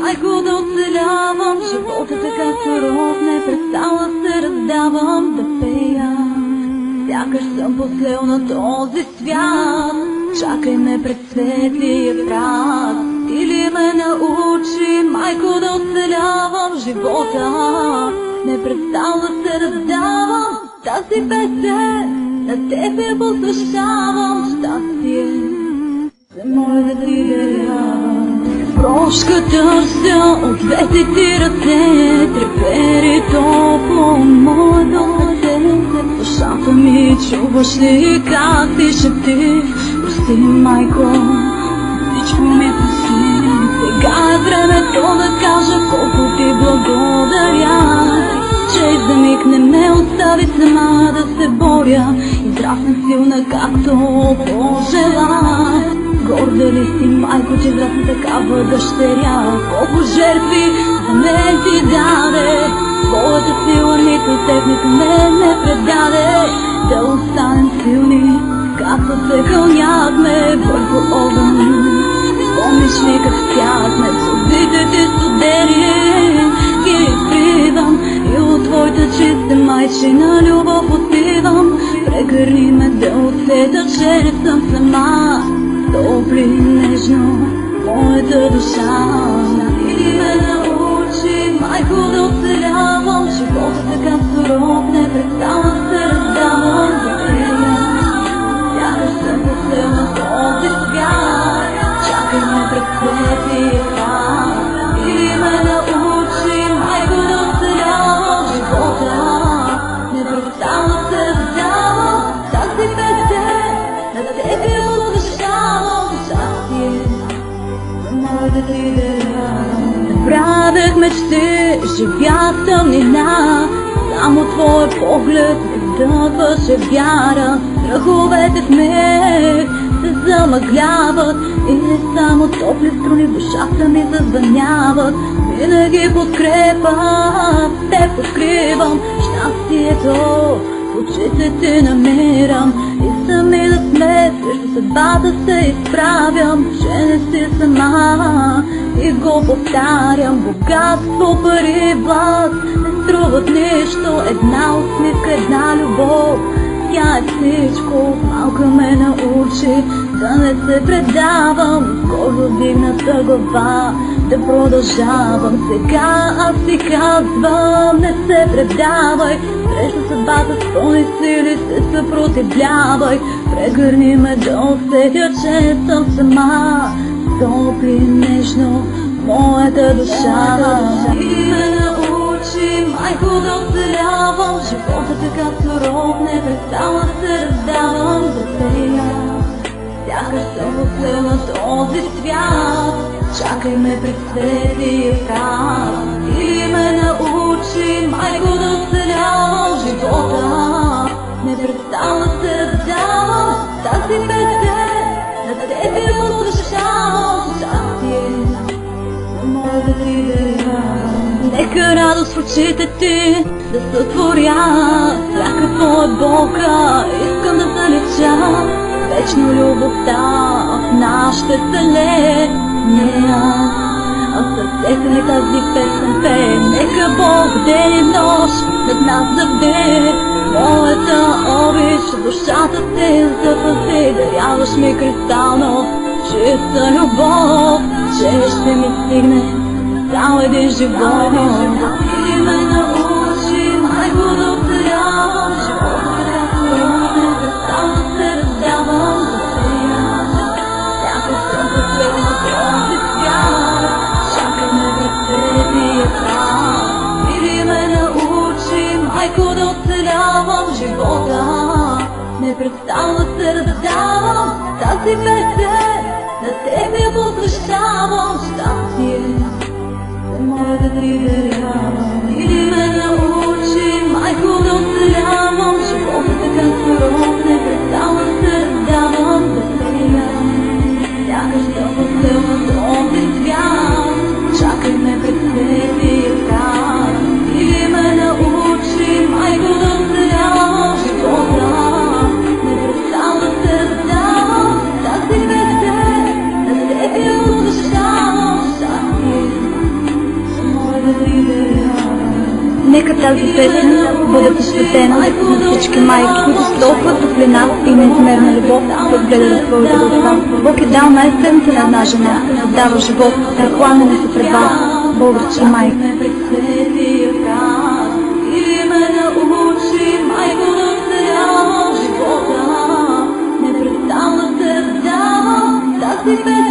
Майко, да оцелявам, живота така суров, не престала се раздавам да пея. Сякаш съм послел на този свят, чакай ме пред светлия прах. Или ме научи, майко, да оцелявам живота, не престала се раздавам тази песен, на тебе посвещавам щастие. Се моля да ти дарявам прошка търся от двете ти ръце, трепери топло моето сърце. Душата ми чуваш ли как ти шепти? Прости, майко, всичко ми прости. Сега е времето да кажа колко ти благодаря, че за миг не ме остави сама да се боря. Израсна силна както пожела. Горда ли си, майко, че израсна такава дъщеря? Колко жертви за мен ти даде, твоята сила нито теб, нито мен не предаде. Да останем силни, както се кълняхме върху огън. Помниш ли как стяхме сълзите ти студени? Ги изпривам и от твоята чиста майчина любов отивам. Прегърни ме да усета, че не съм сама. Топли нежно моята душа. И ме научи, майко, да оцелявам живота така суров, не престана се раздавам за тебе. Сякаш съм послел на този свят, чакай ме пред светлия прах. И ме научи, майко, да оцелявам живота, не престана се раздавам тази песен, на тебе да ти дарявам. Правех мечти, живях в тъмнина, само твой поглед ме вдъхваше вяра. Страховете в мен се замъгляват и само топли струни в душата ми зазвъняват. Винаги подкрепа, те подкривам щастието, в очите ти намирам. И сами да сме, срещу съдбата се изправям, че не си сама и го повтарям. Богатство, пари, власт не струват нищо, една усмивка, една любов, тя е всичко. Малка ме научи да не се предавам, с гордо вдигната глава да продължавам. Сега аз ти казвам, не се предавай, срещу съдбата с пълни сили се съпротивлявай. Прегърни ме да усетя, че не съм сама. Топли нежно моята душа. И ме научи, майко, да оцелявам живота така суров, не престана се раздавам за тея. Сякаш съм послел на този свят, чакай ме пред светлия прах. И ме научи, майко, да оцелявам живота, не престана се раздавам тази песен, на тебе посвещавам щастие. Моля да ти дарявам. Нека радост в очите ти да сътворя всяка твоя болка, искам да залича вечно любовта в нашите вселения. А в сърцето ми тази песен пее. Нека Бог ден и нощ над нас завде моята обич, душата ти запази. Даряваш ми кристално чиста любов, че ще ми стигне цял един живот. И ме научи, майко, да оцелявам живота така суров, не престана се раздавам за тея. Сякаш съм послел на този свят, чакай ме пред светлия прах. И ме научи, майко, живота. Не престана се раздавам тази песен, на тебе я посвещавам. Щастие е моя да ти дарявам. Иди ме научи, майко, да оцелявам. Живота така суров, не престана се раздавам. Да пея, сякаш да поцелва този свят. Чакай ме пред тези края. Иди ме научи, майко, да оцелявам. Живота не престана се раздавам. Тази песен на тебе я посвещавам. Щастие е моя да ти дарявам. Нека тази песен бъде посветена на всички майки, които с толкова топлина и неизмерна любов се гледат своите деца. Бог е дал най-ценното на една жена, да дава живот, прекланяне се пред вас, български майки. Иди ме научи, майко, да оцелявам. Живота не престана се раздавам. Тази песен